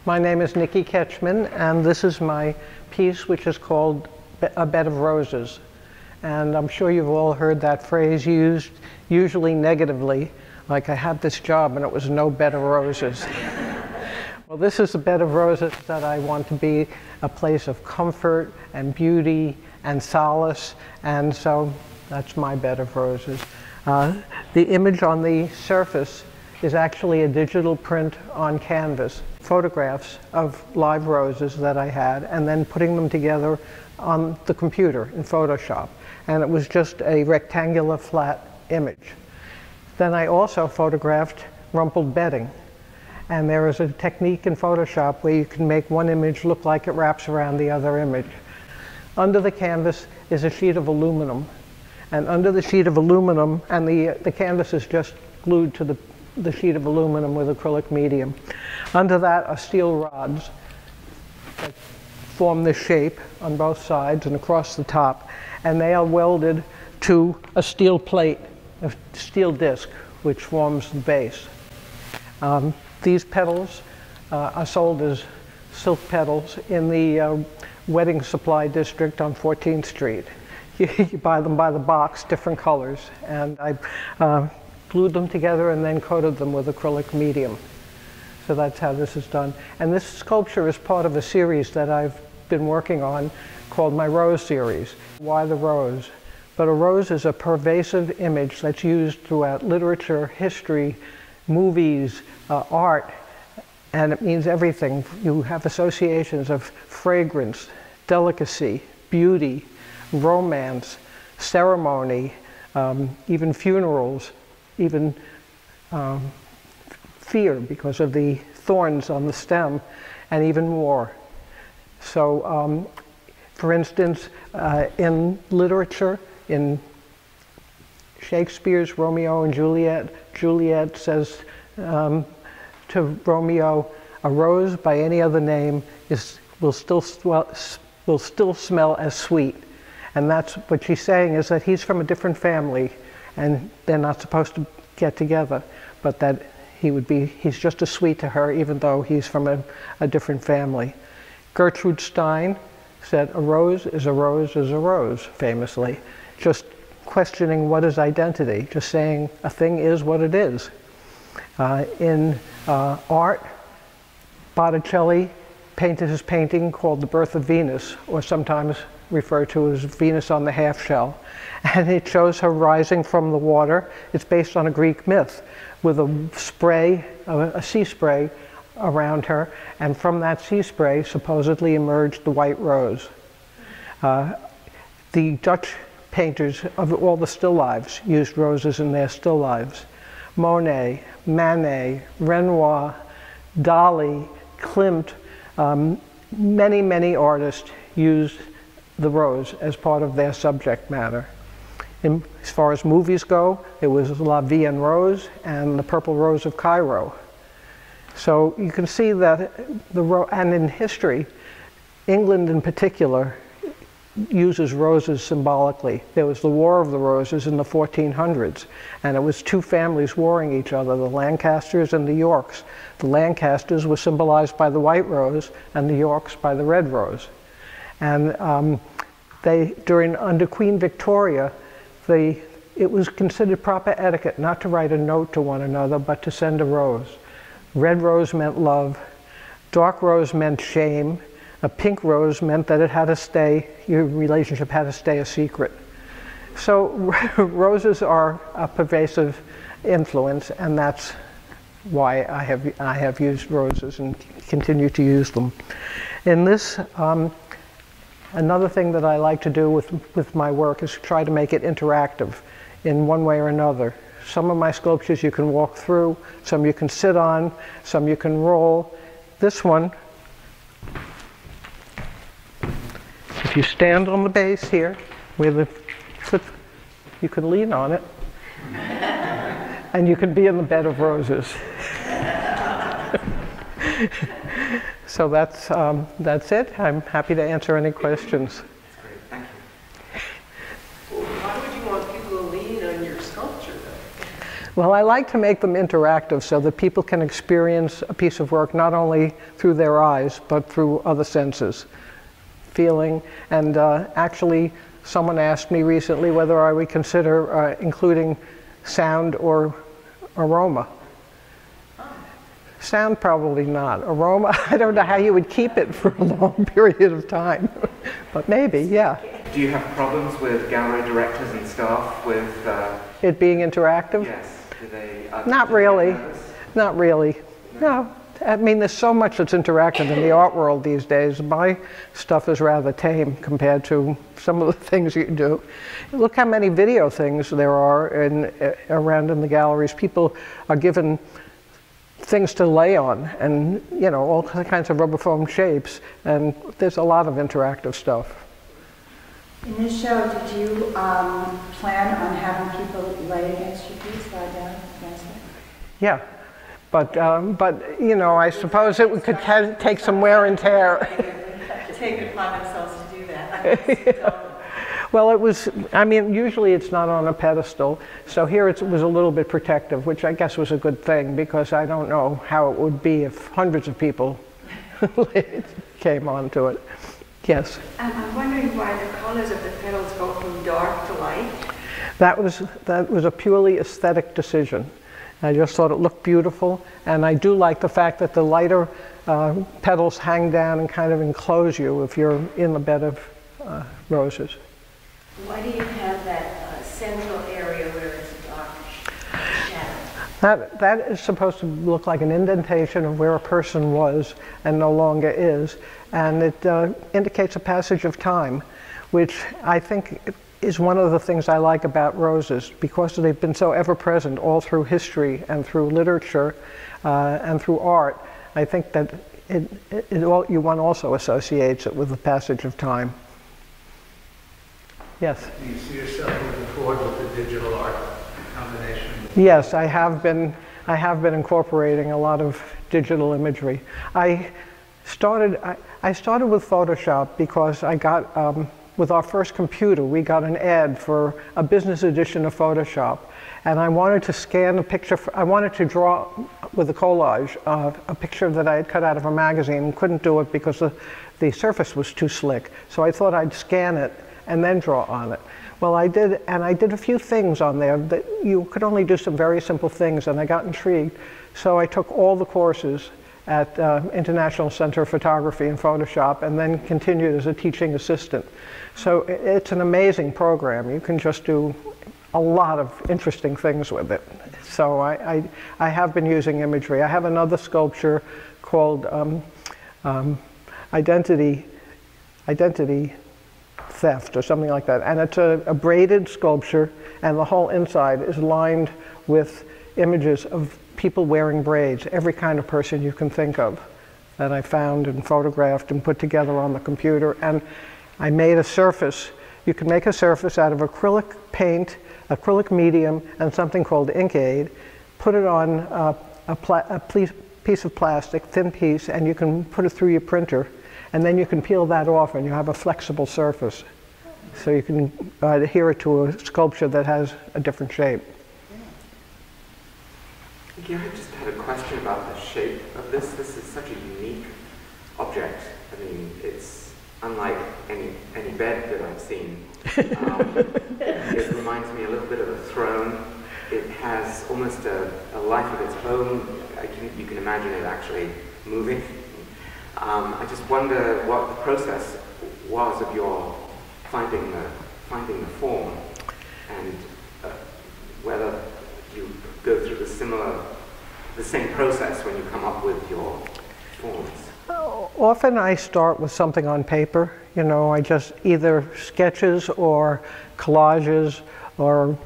My name is Niki Ketchman, and this is my piece, which is called A Bed of Roses. And I'm sure you've all heard that phrase used, usually negatively, like I had this job and it was no bed of roses. Well, this is a bed of roses that I want to be a place of comfort and beauty and solace, and so that's my bed of roses. The image on the surface is actually a digital print on canvas, photographs of live roses that I had, and then putting them together on the computer in Photoshop. And it was just a rectangular flat image. Then I also photographed rumpled bedding. And there is a technique in Photoshop where you can make one image look like it wraps around the other image. Under the canvas is a sheet of aluminum. And under the sheet of aluminum, and the canvas is just glued to the sheet of aluminum with acrylic medium. Under that are steel rods that form this shape on both sides and across the top. And they are welded to a steel plate, a steel disc, which forms the base. These petals are sold as silk petals in the wedding supply district on 14th Street. You buy them by the box, different colors, and I glued them together and then coated them with acrylic medium. So that's how this is done. And this sculpture is part of a series that I've been working on called my Rose series. Why the rose? But a rose is a pervasive image that's used throughout literature, history, movies, art, and it means everything. You have associations of fragrance, delicacy, beauty, romance, ceremony, even funerals, even fear because of the thorns on the stem, and even more. So, for instance, in literature, in Shakespeare's Romeo and Juliet, Juliet says to Romeo, "A rose by any other name will still smell as sweet." And that's what she's saying, is that he's from a different family and they're not supposed to get together, but that he's just as sweet to her even though he's from a different family. Gertrude Stein said, "A rose is a rose is a rose," famously. Just questioning what is identity, just saying a thing is what it is. In art, Botticelli painted his painting called The Birth of Venus, or sometimes referred to as Venus on the half shell. And it shows her rising from the water. It's based on a Greek myth with a spray, a sea spray around her, and from that sea spray supposedly emerged the white rose. The Dutch painters of all the still lifes used roses in their still lifes. Monet, Manet, Renoir, Dali, Klimt, many, many artists used the rose as part of their subject matter. As far as movies go, it was La Vie en Rose and The Purple Rose of Cairo. So you can see that, and in history, England in particular uses roses symbolically. There was the War of the Roses in the 1400s, and it was two families warring each other, the Lancasters and the Yorks. The Lancasters were symbolized by the white rose, and the Yorks by the red rose. And under Queen Victoria, it was considered proper etiquette not to write a note to one another, but to send a rose. Red rose meant love, dark rose meant shame, a pink rose meant that it had to stay, your relationship had to stay a secret. So roses are a pervasive influence, and that's why I have used roses and continue to use them. In this, another thing that I like to do with my work is try to make it interactive in one way or another. Some of my sculptures you can walk through, some you can sit on, some you can roll. This one, if you stand on the base here, where the foot, you can lean on it, and you can be in the bed of roses. So that's it. I'm happy to answer any questions. That's great, thank you. Why would you want people to lean on your sculpture, though? Well, I like to make them interactive so that people can experience a piece of work not only through their eyes, but through other senses, feeling. And actually, someone asked me recently whether I would consider including sound or aroma. Sound, probably not. Aroma, I don't know how you would keep it for a long period of time, but maybe, yeah. Do you have problems with gallery directors and staff with it being interactive? Yes. Do they? Not really. Not really. No. I mean, there's so much that's interactive in the art world these days. My stuff is rather tame compared to some of the things you do. Look how many video things there are around in the galleries. People are given things to lay on, and you know, all kinds of rubber foam shapes, and there's a lot of interactive stuff. In this show, did you plan on having people lay against your piece, lie down against it? Yeah, but you know, I suppose it could take some wear and tear. Take it upon themselves to do that. Well, it was, I mean, usually it's not on a pedestal, so here it was a little bit protective, which I guess was a good thing, because I don't know how it would be if hundreds of people came onto it. Yes? I'm wondering why the colors of the petals go from dark to light. That was a purely aesthetic decision. I just thought it looked beautiful, and I do like the fact that the lighter petals hang down and kind of enclose you if you're in the bed of roses. Why do you have that central area where it's dark shadow? That is supposed to look like an indentation of where a person was and no longer is, and it indicates a passage of time, which I think is one of the things I like about roses, because they've been so ever-present all through history and through literature and through art. I think that one also associates it with the passage of time. Yes? Do you see yourself moving forward with the digital art combination? Yes, I have been incorporating a lot of digital imagery. I started with Photoshop because I got, with our first computer, we got an ad for a business edition of Photoshop. And I wanted to scan a picture, I wanted to draw with a collage a picture that I had cut out of a magazine. Couldn't do it because the surface was too slick. So I thought I'd scan it and then draw on it. Well, I did, and I did a few things on there that you could only do some very simple things, and I got intrigued. So I took all the courses at International Center of Photography and Photoshop, and then continued as a teaching assistant. So it's an amazing program. You can just do a lot of interesting things with it. So I have been using imagery. I have another sculpture called Identity Theft or something like that, and it's a braided sculpture, and the whole inside is lined with images of people wearing braids, every kind of person you can think of that I found and photographed and put together on the computer. And I made a surface. You can make a surface out of acrylic paint, acrylic medium, and something called ink aid. Put it on a piece of plastic, thin piece, and you can put it through your printer. And then you can peel that off and you have a flexible surface. So you can adhere it to a sculpture that has a different shape. I just had a question about the shape of this. This is such a unique object. I mean, it's unlike any bed that I've seen. It reminds me a little bit of a throne. It has almost a life of its own. You can imagine it actually moving. I just wonder what the process was of your finding the form, and whether you go through the same process when you come up with your forms. Often I start with something on paper. You know, I just either sketches or collages or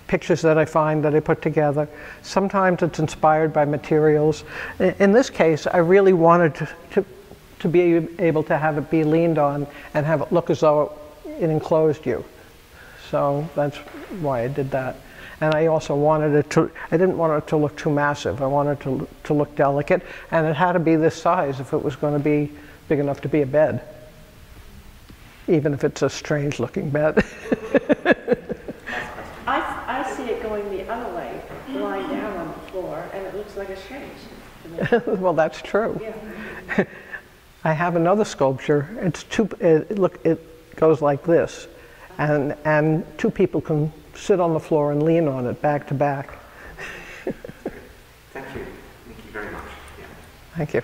pictures that I find that I put together. Sometimes it's inspired by materials. In this case, I really wanted to be able to have it be leaned on and have it look as though it enclosed you. So that's why I did that. And I also wanted it to, I didn't want it to look too massive. I wanted it to look delicate, and it had to be this size if it was going to be big enough to be a bed, even if it's a strange looking bed. I see it going the other way, like lying on the floor, and it looks like a shade to me. Well, that's true. Yeah. I have another sculpture. It goes like this, and two people can sit on the floor and lean on it back to back. Thank you. Thank you very much. Yeah. Thank you.